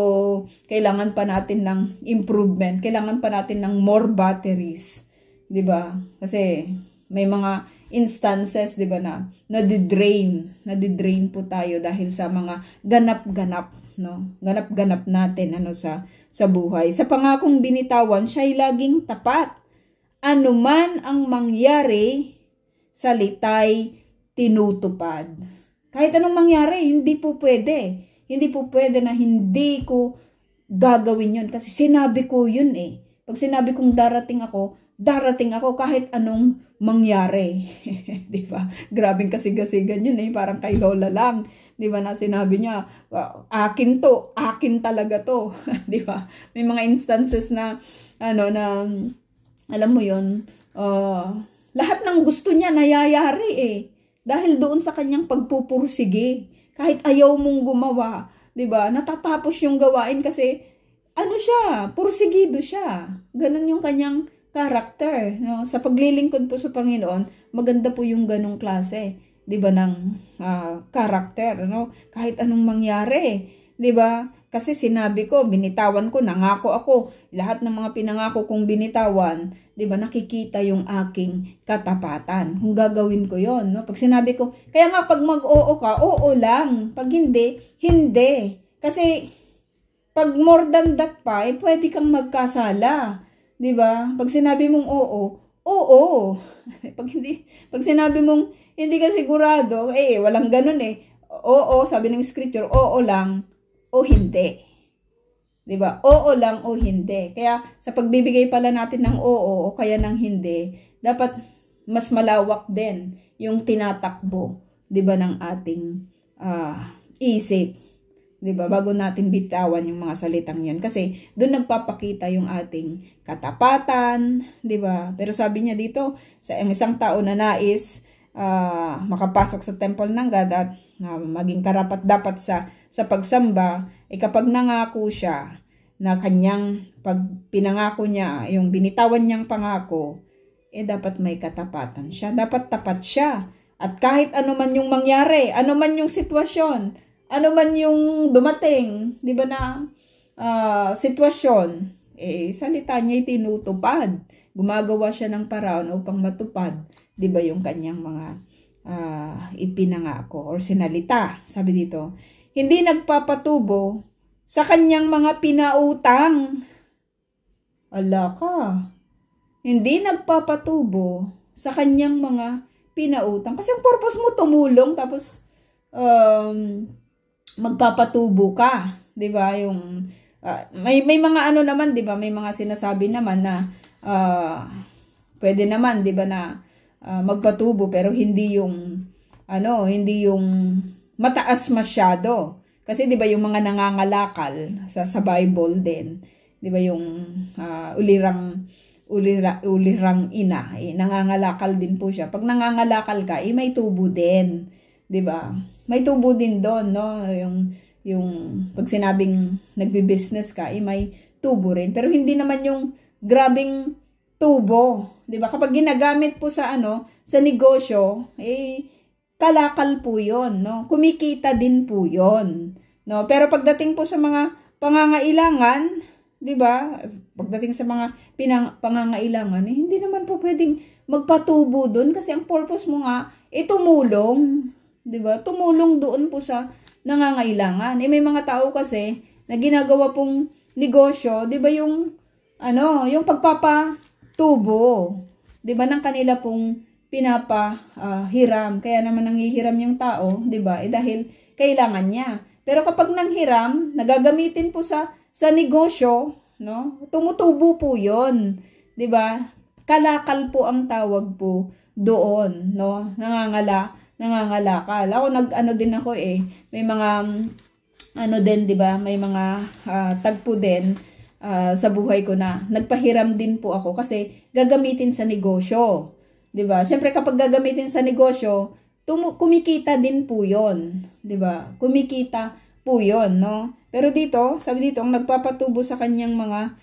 kailangan pa natin ng improvement, kailangan pa natin ng more batteries, 'di ba? Kasi may mga instances, 'di ba, na nadidrain po tayo dahil sa mga ganap-ganap, no? Ganap-ganap natin sa buhay. Sa pangakong binitawan, siya ay laging tapat. Ano man ang mangyari, salita'y tinutupad. Kahit anong mangyari, hindi po pwede. Hindi po pwede na hindi ko gagawin yun. Kasi sinabi ko yun eh. Pag sinabi kong darating ako kahit anong mangyari. Diba? Grabing kasigasigan yun eh. Parang kay Lola lang. Diba na sinabi niya, akin to, akin talaga to. Diba? May mga instances na, alam mo yun, lahat ng gusto niya nayayari eh. Dahil doon sa kanyang pagpupursige. Kahit ayaw mong gumawa, 'di ba? Natatapos yung gawain kasi siya, pursigido siya. Ganun yung kanyang character, no? Sa paglilingkod po sa Panginoon, maganda po yung ganung klase, 'di ba, ng character, no? Kahit anong mangyari, 'di ba? Kasi sinabi ko, binitawan ko, nangako ako, lahat ng mga pinangako kong binitawan, 'di ba, nakikita yung aking katapatan. Kung gagawin ko 'yon, no? Pag sinabi ko, kaya nga pag mag-oo ka, oo lang. Pag hindi, hindi. Kasi pag more than that pa, pwede kang magkasala, 'di ba? Pag sinabi mong oo, oo. pag sinabi mong hindi ka sigurado, walang ganun eh. Oo, sabi ng scripture, oo lang o hindi. 'Di ba? Oo lang o hindi. Kaya sa pagbibigay pala natin ng oo o kaya ng hindi, dapat mas malawak din yung tinatakbo, 'di ba, ng ating isip. 'Di ba? Bago natin bitawan yung mga salitang 'yan, kasi doon nagpapakita yung ating katapatan, 'di ba? Pero sabi niya dito, sa isang tao na nais makapasok sa temple ng God at maging karapat-dapat sa pagsamba, kapag nangako siya na kanyang pag pinangako niya, yung binitawan niyang pangako, dapat may katapatan siya. Dapat tapat siya. At kahit ano man yung mangyari, ano man yung sitwasyon, ano man yung dumating, 'di ba, na sitwasyon, salita niya tinutupad. Gumagawa siya ng paraan upang matupad, 'di ba, yung kanyang mga ipinangako or sinalita. Sabi dito, hindi nagpapatubo sa kanyang mga pinautang. Ala ka. Hindi nagpapatubo sa kanyang mga pinautang. Kasi ang purpose mo tumulong, tapos magpapatubo ka, 'di ba? Yung may mga naman, 'di ba? May mga sinasabi naman na pwede naman, 'di ba, na magpatubo pero hindi yung mataas masyado. Kasi 'di ba yung mga nangangalakal sa Bible din, 'di ba, yung ulirang ina, nangangalakal din po siya. Pag nangangalakal ka, may tubo din, 'di ba? May tubo din doon, no? Yung pag sinabing nagbi-business ka, may tubo rin. Pero hindi naman yung grabing tubo, 'di ba? Kapag ginagamit po sa negosyo, kalakal po 'yon, no? Kumikita din po 'yon, no? Pero pagdating po sa mga pangangailangan, 'di ba? Pagdating sa mga pangangailangan, hindi naman po pwedeng magpatubo doon, kasi ang purpose mo nga tumulong, 'di ba? Tumulong doon po sa nangangailangan. May mga tao kasi na ginagawa pong negosyo, 'di ba, yung pagpapatubo, 'di ba, ng kanila pong pinapahiram. Kaya naman nanghihiram yung tao, 'di ba? Dahil kailangan niya. Pero kapag nanghiram, nagagamitin po sa negosyo, no? Tumutubo po 'yon, 'di ba? Kalakal po ang tawag po doon, no? Nangangalakal. Ako din ako may mga din, 'di ba? May mga tagpo din sa buhay ko na nagpahiram din po ako kasi gagamitin sa negosyo, 'di ba? Siyempre kapag gagamitin sa negosyo, kumikita din po 'yon, 'di ba? Kumikita po 'yon, no? Pero dito, sabi dito, ang nagpapatubo sa kanyang mga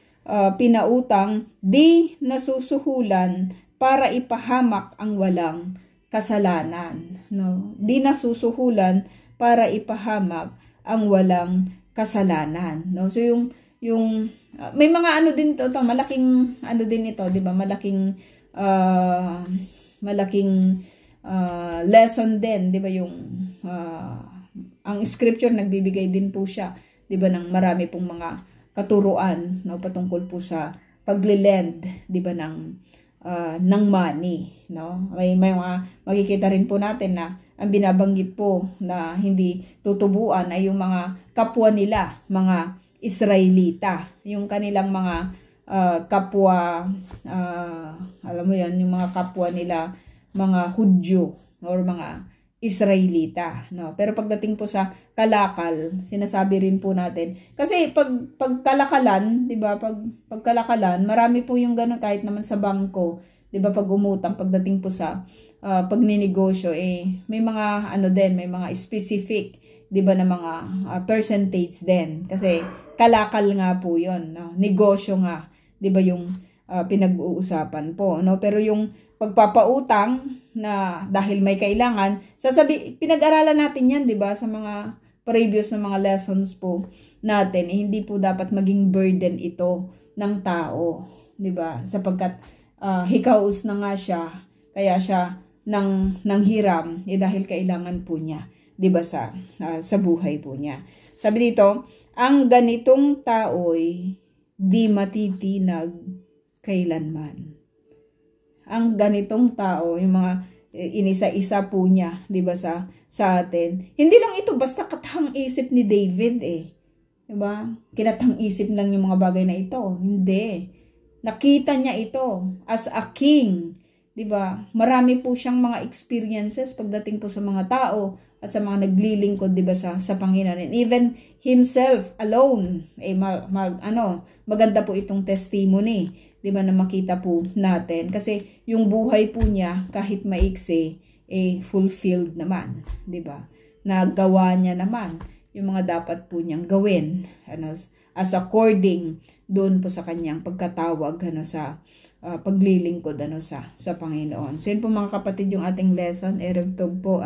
pinautang, di nasusuhulan para ipahamak ang walang kasalanan. No? Di nasusuhulan para ipahamak ang walang kasalanan. No? So yung may mga ano din to, malaking ano din ito, 'di ba? Malaking lesson din, 'di ba? Yung ang scripture nagbibigay din po siya, 'di ba, ng marami pong mga katuruan, no, patungkol po sa pagle-lend, 'di ba, ng money, no? May mga makikita rin po natin na ang binabanggit po na hindi tutubuan ay yung mga kapwa nila, mga Israelita, yung kanilang mga kapwa, alam mo yan, yung mga kapwa nila, mga Hudyo or mga Israelita, no? Pero pagdating po sa kalakal, sinasabi rin po natin, kasi pag kalakalan, 'di ba? Pag kalakalan, marami po yung ganun kahit naman sa bangko, 'di ba? Pag umutang, pagdating po sa pagninegosyo, may mga ano din, may mga specific, 'di ba, na mga percentage din, kasi kalakal nga po 'yon, no? Negosyo nga, 'di ba, yung pinag-uusapan po, no? Pero yung pagpapautang na dahil may kailangan, pinag-aralan natin 'yan, 'di ba, sa mga previous na mga lessons po natin, hindi po dapat maging burden ito ng tao, 'di ba? Sapagkat hikaus na nga siya, kaya siya nang hiram dahil kailangan po niya, 'di ba, sa buhay po niya. Sabi dito, ang ganitong tao'y di matitinag kailanman. Ang ganitong tao, yung mga inisa-isa po niya, 'di ba, sa atin. Hindi lang ito basta katahang isip ni David 'di ba? Kinatahang isip lang yung mga bagay na ito. Hindi. Nakita niya ito as a king, 'di ba? Marami po siyang mga experiences pagdating po sa mga tao at sa mga naglilingkod, 'di ba, sa Panginoon. And even himself alone, maganda po itong testimony, 'di ba, na makita po natin, kasi yung buhay po niya kahit maiksi fulfilled naman, 'di ba? Nagawa niya naman yung mga dapat po niyang gawin, as according doon po sa kanyang pagkatawag sa paglilingkod sa Panginoon. So yun po mga kapatid yung ating lesson, Erev Tov po.